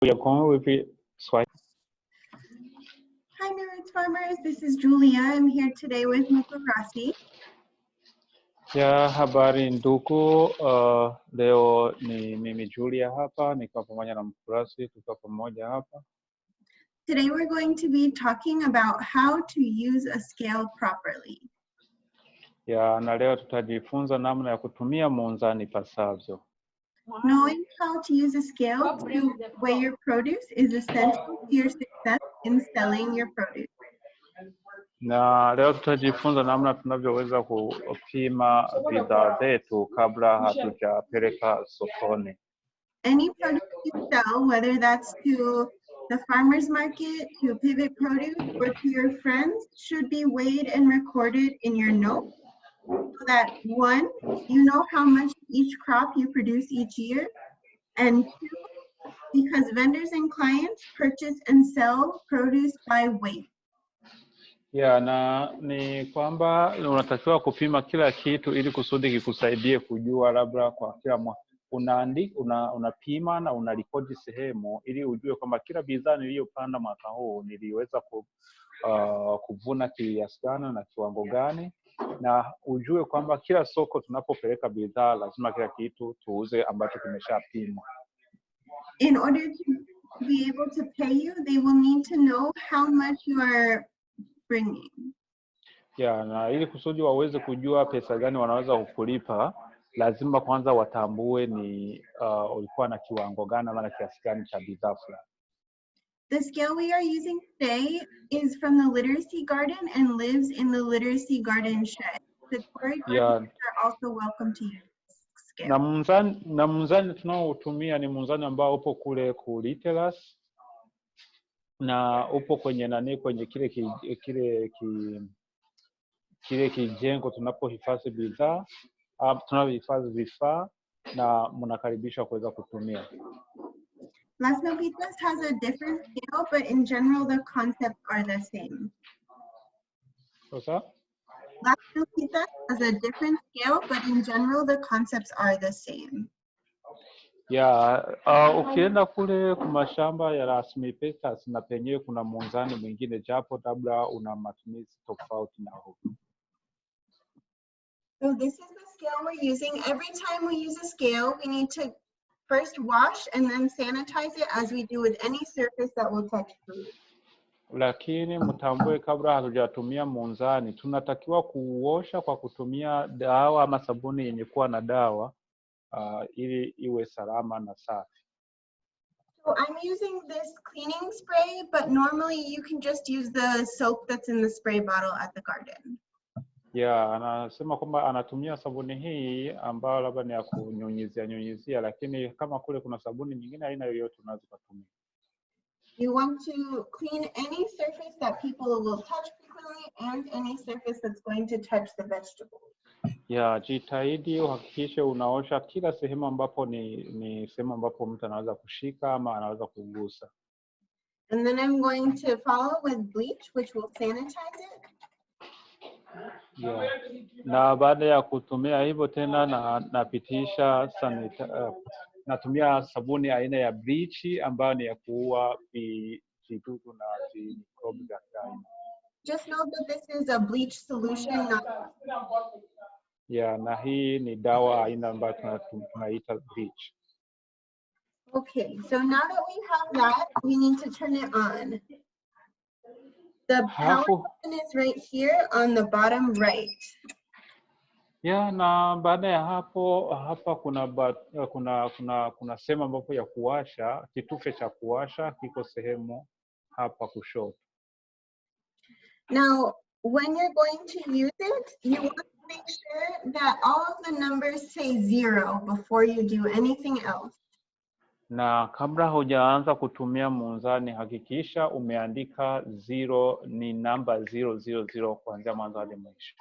We are going with it. Swahili. Hi, Nerds Farmers. This is Julia. I'm here today with Mukurasi. Ya habari ndugu, leo ni mimi Julia hapa, nikiwa pamoja na Mukurasi, tukiwa pamoja hapa. Today we're going to be talking about how to use a scale properly. Ya na leo tutajifunza namna ya kutumia munzani pasavyo. Knowing how to use a scale to weigh your produce is essential to your success in selling your produce. Na leo tutajifunza namna tunavyoweza kupima bidhaa zetu kabla hatujapeleka sokoni. Any produce you sell, whether that's to the farmer's market, to Pivot Produce, or to your friends, should be weighed and recorded in your notes so that one, you know how much each crop you produce each year, and two, because vendors and clients purchase and sell produce by weight. Ya na ni kwamba unatakiwa kupima kila kitu ili kusudi kikusaidie kujua labda kwa kila unapima na unarekodi sehemu ili ujue kwamba kila bidhaa niliyopanda mwaka huu niliweza kuvuna kiasi gani na kiwango gani, na ujue kwamba kila soko tunapopeleka bidhaa lazima kila kitu tuuze ambacho kimeshapimwa. In order to be able to pay you, they will need to know how much you are bringing. Ya na ili kusudi waweze kujua pesa gani wanaweza kukulipa, lazima kwanza watambue ni ulikuwa na kiwango gani ama na kiasi gani cha bidhaa fulani. The scale we are using today is from the Literacy Garden and lives in the Literacy Garden shed. The Quarry Gardens are also welcome to use this scale. Na munzani tunaotumia ni munzani ambao upo kule ku Literacy na upo kwenye kwenye kile kijengo tunapohifadhi bidhaa, tunapohifadhi vifaa, na mnakaribishwa kuweza kutumia. Las Nopitas has a different scale, but in general the concepts are the same. Sasa Las Nopitas has a different scale, but in general the concepts are the same. Ya ukienda kule kwa mashamba ya Las Nopitas na penyewe kuna munzani mwingine japo labda una matumizi tofauti na huu. So this is the scale we're using. Every time we use a scale, we need to first wash and then sanitize it as we do with any surface that will touch food. Lakini mtambue kabla hatujatumia munzani, tunatakiwa kuosha kwa kutumia dawa ama sabuni yenye kuwa na dawa ili iwe salama na safi. So I'm using this cleaning spray, but normally you can just use the soap that's in the spray bottle at the garden. Ya, anasema kwamba anatumia sabuni hii ambayo labda ni ya kunyunyizia, lakini kama kule kuna sabuni nyingine aina yoyote unaweza kutumia. You want to clean any surface that people will touch frequently and any surface that's going to touch the vegetables. Ya, jitahidi uhakikishe unaosha kila sehemu ambapo ni sehemu ambapo mtu anaweza kushika ama anaweza kugusa. And then I'm going to follow with bleach, which will sanitize it. Yeah. Na baada ya kutumia hivyo tena napitisha natumia sabuni aina ya bleach ambayo ni ya kuua vidudu na mikrobi za ndani. Just know that this is a bleach solution, not... Yeah, na hii ni dawa aina ambayo tunaita bleach. Okay, so now that we have that, we need to turn it on. The power button is right here on the bottom right. Yeah, na baada ya hapo hapa kuna sehemu ambapo ya kuwasha, kitufe cha kuwasha kiko sehemu hapa kushoto. Now, when you're going to use it, you want to make sure that all of the numbers say 0 before you do anything else. Na kabla hujaanza kutumia munzani, hakikisha umeandika 0 ni namba 000 kuanzia mwanzo hadi mwisho.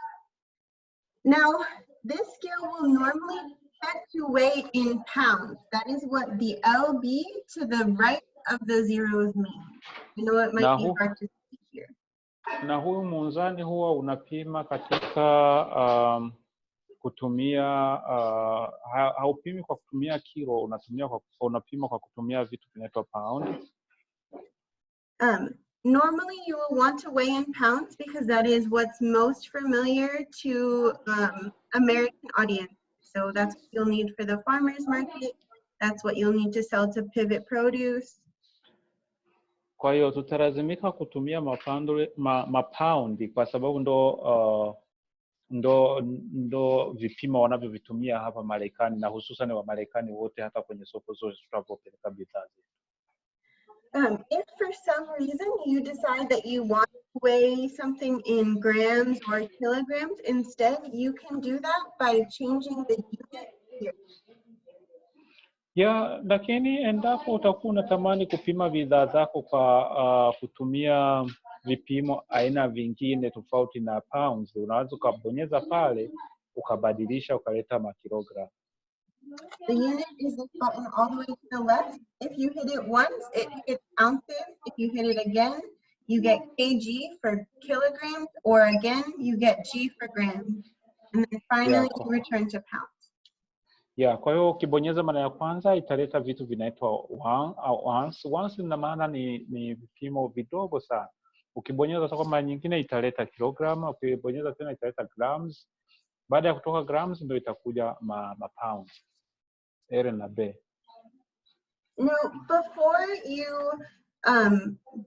Now, this scale will normally set to weigh in pounds. That is what the LB to the right of the zeros means. You know, it might be hard to see here. Na huu munzani huwa unapima katika kutumia haupimi kwa kutumia kilo, unapima kwa kutumia vitu vinaitwa pound. Normally you will want to weigh in pounds because that is what's most familiar to American audience. So that's what you'll need for the farmers market. That's what you'll need to sell to Pivot Produce. Kwa hiyo tutalazimika kutumia mapaundi kwa sababu ndo vipimo wanavyovitumia hapa Marekani, na hususan wa Marekani wote, hata kwenye soko zote tunapopeleka bidhaa. If for some reason you decide that you want to weigh something in grams or kilograms instead, you can do that by changing the unit here. Yeah, lakini endapo utakuwa unatamani kupima bidhaa zako kwa kutumia vipimo aina vingine tofauti na pounds, unaweza ukabonyeza pale ukabadilisha ukaleta makilogram. The unit is this button all the way to the left. If you hit it once, it hits ounces. If you hit it again, you get kg for kilograms, or again, you get g for grams. And then finally, you return to pounds. Yeah, kwa hiyo ukibonyeza mara ya kwanza italeta vitu vinaitwa ounce. Ounce ina maana ni vipimo vidogo sana. Ukibonyeza kwa mara nyingine italeta kilogram, ukibonyeza tena italeta grams. Baada ya kutoka grams ndio itakuja pounds. R na B. Now, before you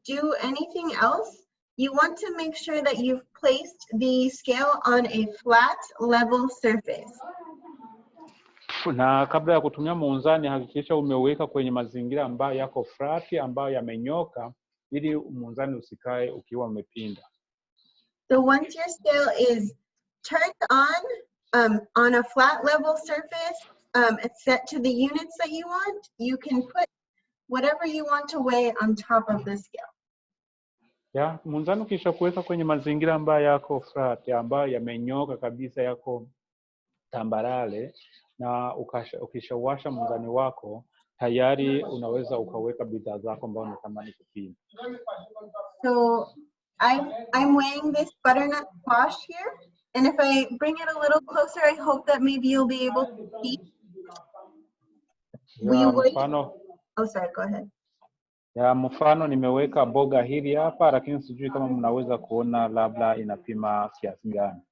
do anything else, you want to make sure that you've placed the scale on a flat, level surface. Na kabla ya kutumia munzani hakikisha umeweka kwenye mazingira ambayo yako flat, ambayo yamenyoka, ili munzani usikae ukiwa umepinda. So once your scale is turned on a flat level surface, it's set to the units that you want, you can put whatever you want to weigh on top of the scale. Yeah, munzani ukisha kuweka kwenye mazingira ambayo yako flat, ambayo yamenyoka kabisa, yako tambarale, na ukishawasha munzani wako, tayari unaweza ukaweka bidhaa zako ambazo unatamani kupima. So I'm weighing this butternut squash here, and if I bring it a little closer, I hope that maybe you'll be able to see. Oh, sorry, go ahead. Ya mfano nimeweka boga hili hapa, lakini sijui kama mnaweza kuona labda inapima kiasi gani.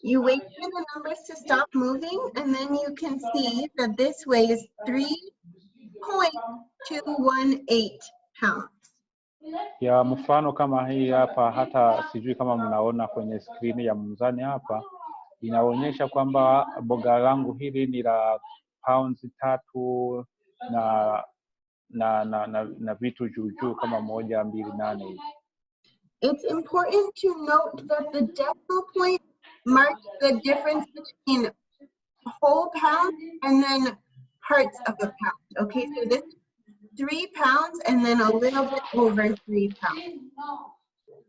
You wait for the numbers to stop moving, and then you can see that this weighs 3.218 pounds. Ya mfano kama hii hapa, hata sijui kama mnaona kwenye skrini ya mzani hapa, inaonyesha kwamba boga langu hili ni la pounds 3 na vitu juu kama 128. It's important to note that the decimal point marks the difference between whole pound and then parts of a pound. Okay, so this is 3 pounds and then a little bit over 3 pounds.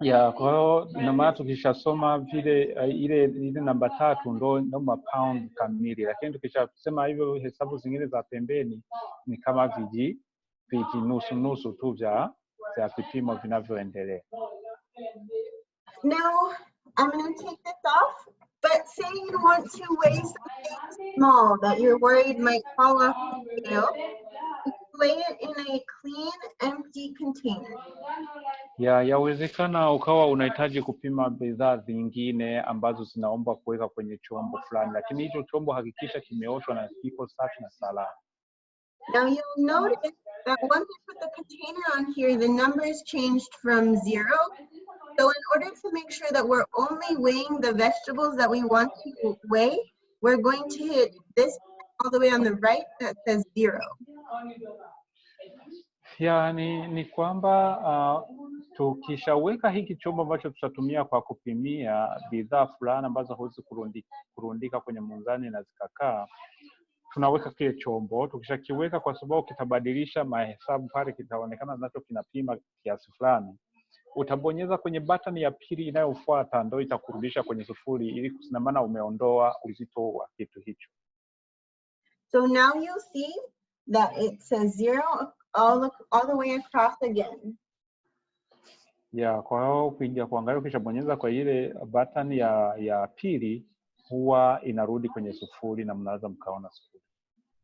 Yeah, kwa hiyo ina maana tukishasoma vile ile namba 3 ndo mapound kamili, lakini tukishasema hivyo hesabu zingine za pembeni ni kama viji nusu tu vya vipimo vinavyoendelea. Now, I'm going to take this off, but say you want to weigh something small that you're worried might fall off the scale, you can weigh it in a clean, empty container. Yawezekana ukawa unahitaji kupima bidhaa zingine ambazo zinaomba kuweka kwenye chombo fulani, lakini hicho chombo hakikisha kimeoshwa na kiko safi na salama. Now you'll notice that once I put the container on here, the numbers changed from 0. So in order to make sure that we're only weighing the vegetables that we want to weigh, we're going to hit this all the way on the right that says 0. Ni kwamba tukishaweka hiki chombo ambacho tutatumia kwa kupimia bidhaa fulani ambazo huwezi kurundika kwenye munzani na zikakaa, tunaweka kile chombo. Tukishakiweka, kwa sababu kitabadilisha mahesabu pale, kitaonekana nacho kinapima kiasi fulani, utabonyeza kwenye button ya pili inayofuata, ndio itakurudisha kwenye sufuri, ili kusina maana umeondoa uzito wa kitu hicho. So now you'll see that it says 0 all the way across again. Kwa hiyo ukija kuangalia, ukishabonyeza kwa ile button ya pili, huwa inarudi kwenye sufuri na mnaweza mkaona sufuri.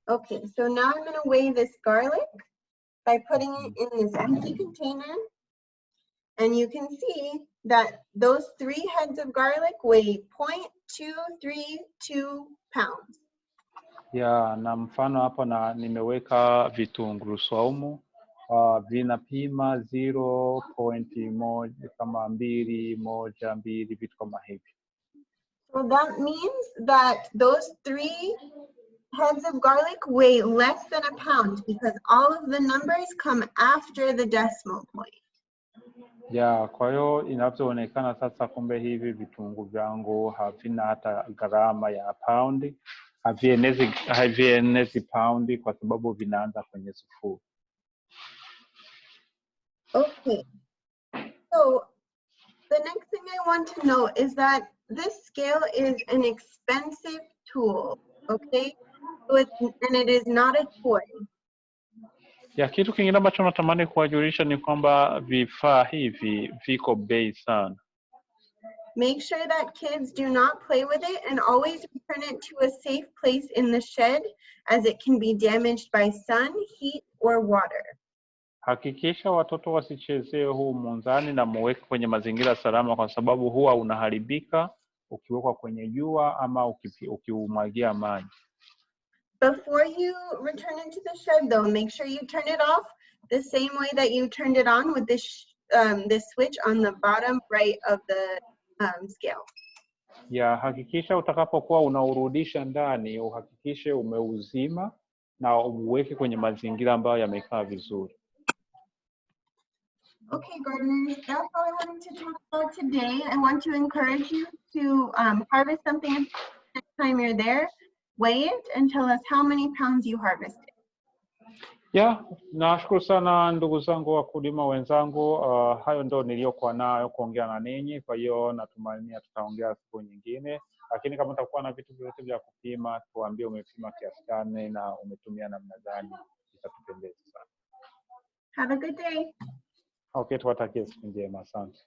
Okay, so now I'm going to weigh this garlic by putting it in this empty container. And you can see that those 3 heads of garlic weigh 0.232 pounds. Ya, na mfano hapo na nimeweka vitunguu saumu vinapima 0.1 kama 2 vitu kama hivi. So that means that those 3 heads of garlic weigh less than a pound because all of the numbers come after the decimal point. Ya, kwa hiyo inavyoonekana sasa kumbe hivi vitunguu vyangu havina hata gharama ya pound, havienezi pound kwa sababu vinaanza kwenye sufuri. Okay. So the next thing I want to know is that this scale is an expensive tool, okay? So and it is not a toy. Ya, kitu kingine ambacho natamani kuwajulisha ni kwamba vifaa hivi viko bei sana. Make sure that kids do not play with it and always return it to a safe place in the shed as it can be damaged by sun, heat, or water. Hakikisha watoto wasichezee huu munzani na muweke kwenye mazingira salama kwa sababu huwa unaharibika ukiwekwa kwenye jua ama ukiumwagia maji. Before you return it to the shed though, make sure you turn it off the same way that you turned it on with this switch on the bottom right of the scale. Ya, hakikisha utakapokuwa unaurudisha ndani, uhakikishe umeuzima na uweke kwenye mazingira ambayo yamekaa vizuri. Okay, gardeners, that's all I wanted to talk about today. I want to encourage you to harvest something next time you're there. Weigh it and tell us how many pounds you harvested. Ya, nashukuru sana ndugu zangu wakulima wenzangu. Hayo ndio niliyokuwa nayo kuongea na ninyi. Kwa hiyo natumainia tutaongea siku nyingine. Lakini kama utakuwa na vitu vyote vya kupima, tuambie umepima kiasi gani na umetumia namna gani. Itatupendeza sana. Have a good day. Okay, tuwatakie siku njema. Asante.